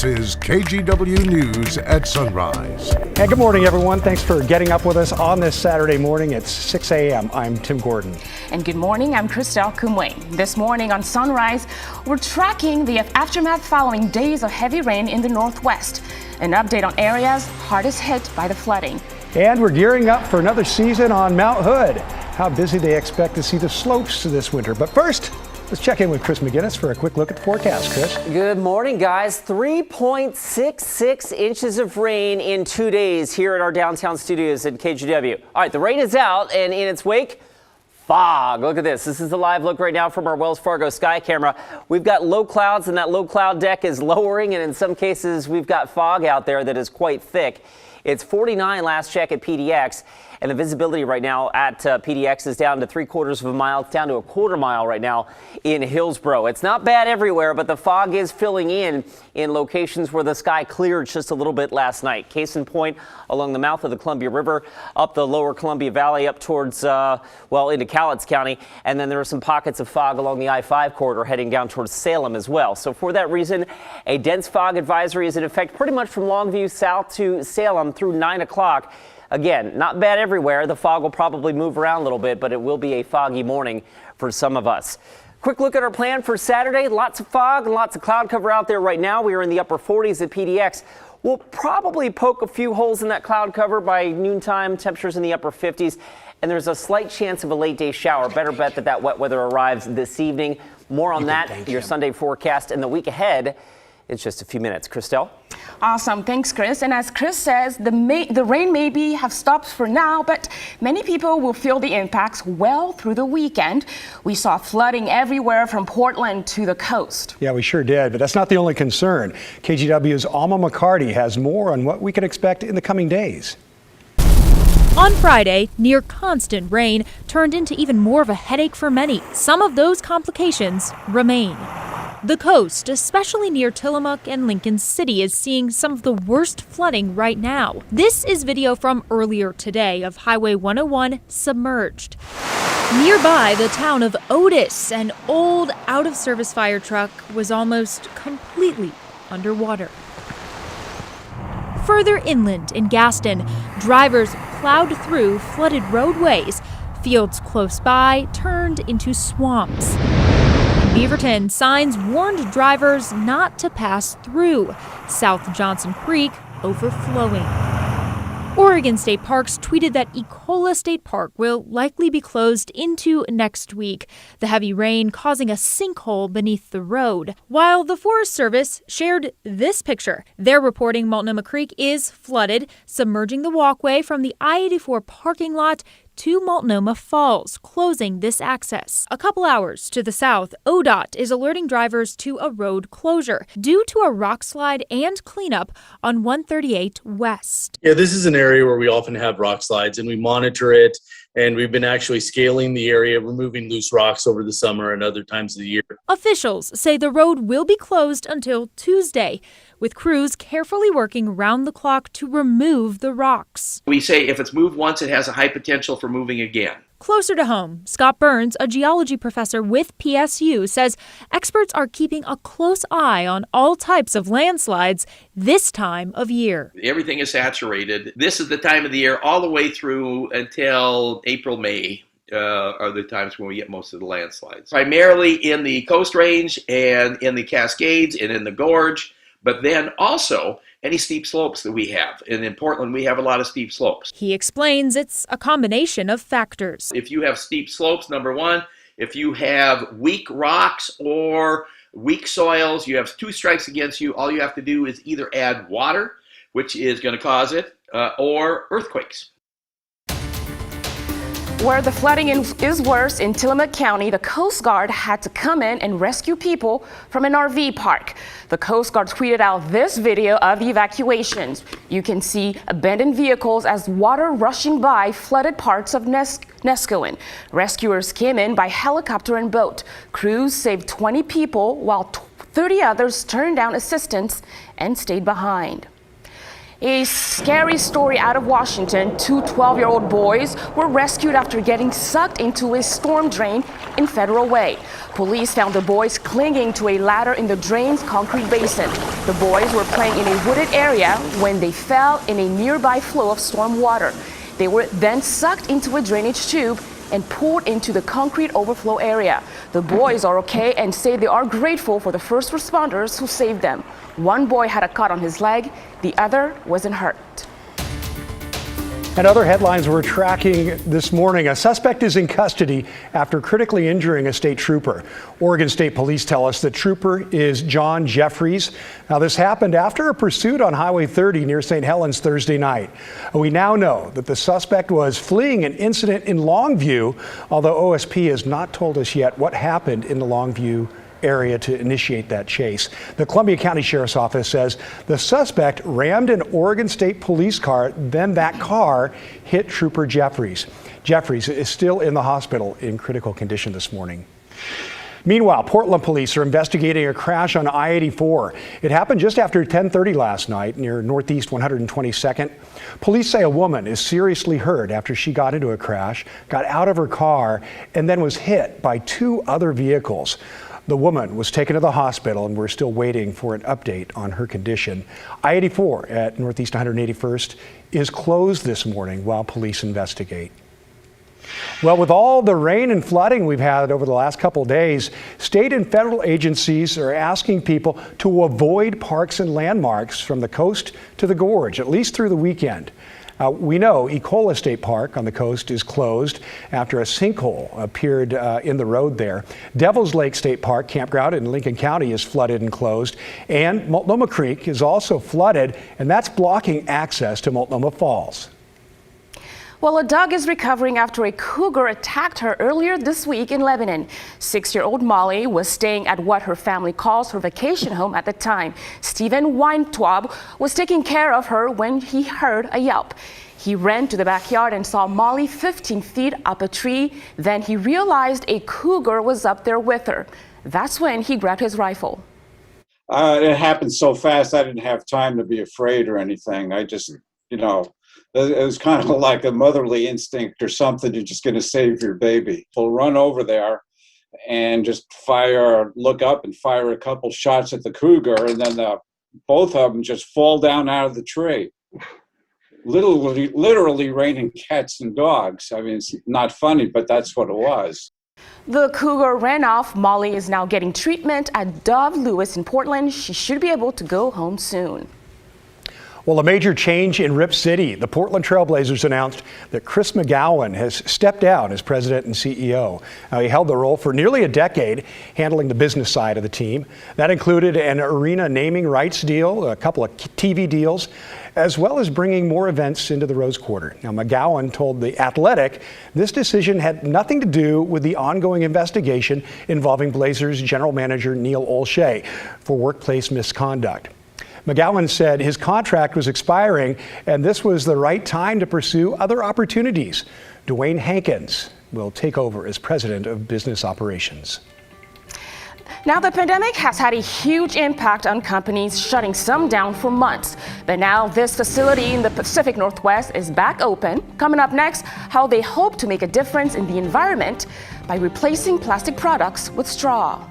This is KGW News at Sunrise. Hey, good morning, everyone. Thanks for getting up with us on this Saturday morning at 6 a.m. I'm Tim Gordon. And good morning, I'm Christelle Kumway. This morning on Sunrise, we're tracking the aftermath following days of heavy rain in the Northwest. An update on areas hardest hit by the flooding. And we're gearing up for another season on Mount Hood. How busy they expect to see the slopes this winter. But first, let's check in with Chris McGinnis for a quick look at the forecast. Chris. Good morning, guys. 3.66 inches of rain in 2 days here at our downtown studios at KGW. All right, the rain is out, and in its wake, fog. Look at this. This is the live look right now from our Wells Fargo sky camera. We've got low clouds, and that low cloud deck is lowering, and in some cases, we've got fog out there that is quite thick. It's 49 last check at PDX, and the visibility right now at PDX is down to 3/4 of a mile. It's down to a 1/4 mile right now in Hillsborough. It's not bad everywhere, but the fog is filling in locations where the sky cleared just a little bit last night. Case in point, along the mouth of the Columbia River, up the lower Columbia Valley, up towards, into Cowlitz County. And then there are some pockets of fog along the I-5 corridor heading down towards Salem as well. So for that reason, a dense fog advisory is in effect pretty much from Longview south to Salem through 9 o'clock. Again, not bad everywhere. The fog will probably move around a little bit, but it will be a foggy morning for some of us. Quick look at our plan for Saturday. Lots of fog and lots of cloud cover out there right now. We are in the upper 40s at PDX. We'll probably poke a few holes in that cloud cover by noontime. Temperatures in the upper 50s. And there's a slight chance of a late day shower. Better bet that wet weather arrives this evening. More on that, your Sunday forecast and the week ahead. It's just a few minutes. Christelle? Awesome. Thanks, Chris. And as Chris says, the rain maybe have stopped for now, but many people will feel the impacts well through the weekend. We saw flooding everywhere from Portland to the coast. Yeah, we sure did, but that's not the only concern. KGW's Alma McCarty has more on what we can expect in the coming days. On Friday, near constant rain turned into even more of a headache for many. Some of those complications remain. The coast, especially near Tillamook and Lincoln City, is seeing some of the worst flooding right now. This is video from earlier today of Highway 101 submerged. Nearby, the town of Otis, an old out-of-service fire truck was almost completely underwater. Further inland in Gaston, drivers plowed through flooded roadways. Fields close by turned into swamps. In Beaverton, signs warned drivers not to pass through. South Johnson Creek overflowing. Oregon State Parks tweeted that Ecola State Park will likely be closed into next week, the heavy rain causing a sinkhole beneath the road. While the Forest Service shared this picture, they're reporting Multnomah Creek is flooded, submerging the walkway from the I-84 parking lot to Multnomah Falls, closing this access. A couple hours to the south, ODOT is alerting drivers to a road closure due to a rock slide and cleanup on 138 West. Yeah, this is an area where we often have rock slides, and we monitor it, and we've been actually scaling the area, removing loose rocks over the summer and other times of the year. Officials say the road will be closed until Tuesday, with crews carefully working round the clock to remove the rocks. We say if it's moved once, it has a high potential for moving again. Closer to home, Scott Burns, a geology professor with PSU, says experts are keeping a close eye on all types of landslides this time of year. Everything is saturated. This is the time of the year all the way through until April, May. Are the times when we get most of the landslides. Primarily in the Coast Range and in the Cascades and in the Gorge, but then also any steep slopes that we have. And in Portland, we have a lot of steep slopes. He explains it's a combination of factors. If you have steep slopes, number one, if you have weak rocks or weak soils, you have two strikes against you. All you have to do is either add water, which is going to cause it, or earthquakes. Where the flooding is worse in Tillamook County, the Coast Guard had to come in and rescue people from an RV park. The Coast Guard tweeted out this video of the evacuations. You can see abandoned vehicles as water rushing by flooded parts of Nescoin. Rescuers came in by helicopter and boat. Crews saved 20 people while 30 others turned down assistance and stayed behind. A scary story out of Washington. Two 12-year-old boys were rescued after getting sucked into a storm drain in Federal Way. Police found the boys clinging to a ladder in the drain's concrete basin. The boys were playing in a wooded area when they fell in a nearby flow of storm water. They were then sucked into a drainage tube and pulled into the concrete overflow area. The boys are okay and say they are grateful for the first responders who saved them. One boy had a cut on his leg, the other wasn't hurt. And other headlines we're tracking this morning. A suspect is in custody after critically injuring a state trooper. Oregon State Police tell us the trooper is John Jeffries. Now, this happened after a pursuit on Highway 30 near St. Helens Thursday night. We now know that the suspect was fleeing an incident in Longview, although OSP has not told us yet what happened in the Longview area to initiate that chase. The Columbia County Sheriff's Office says the suspect rammed an Oregon State Police car, then that car hit Trooper Jeffries. Jeffries is still in the hospital in critical condition this morning. Meanwhile, Portland police are investigating a crash on I-84. It happened just after 10:30 last night near Northeast 122nd. Police say a woman is seriously hurt after she got into a crash, got out of her car, and then was hit by two other vehicles. The woman was taken to the hospital, and we're still waiting for an update on her condition. I-84 at Northeast 181st is closed this morning while police investigate. Well, with all the rain and flooding we've had over the last couple of days, state and federal agencies are asking people to avoid parks and landmarks from the coast to the gorge, at least through the weekend. We know Ecola State Park on the coast is closed after a sinkhole appeared in the road there. Devil's Lake State Park campground in Lincoln County is flooded and closed. And Multnomah Creek is also flooded, and that's blocking access to Multnomah Falls. Well, a dog is recovering after a cougar attacked her earlier this week in Lebanon. 6-year-old Molly was staying at what her family calls her vacation home at the time. Stephen Weintwab was taking care of her when he heard a yelp. He ran to the backyard and saw Molly 15 feet up a tree. Then he realized a cougar was up there with her. That's when he grabbed his rifle. It happened so fast, I didn't have time to be afraid or anything. I just, it was kind of like a motherly instinct or something. You're just going to save your baby. We'll run over there and just look up and fire a couple shots at the cougar, and then both of them just fall down out of the tree. Literally raining cats and dogs. I mean, it's not funny, but that's what it was. The cougar ran off. Molly is now getting treatment at Dove Lewis in Portland. She should be able to go home soon. Well, a major change in Rip City. The Portland Trailblazers announced that Chris McGowan has stepped down as president and CEO. He held the role for nearly a decade, handling the business side of the team. That included an arena naming rights deal, a couple of TV deals, as well as bringing more events into the Rose Quarter. Now, McGowan told The Athletic this decision had nothing to do with the ongoing investigation involving Blazers general manager Neil Olshey for workplace misconduct. McGowan said his contract was expiring, and this was the right time to pursue other opportunities. Dwayne Hankins will take over as president of business operations. Now, the pandemic has had a huge impact on companies, shutting some down for months. But now this facility in the Pacific Northwest is back open. Coming up next, how they hope to make a difference in the environment by replacing plastic products with straw.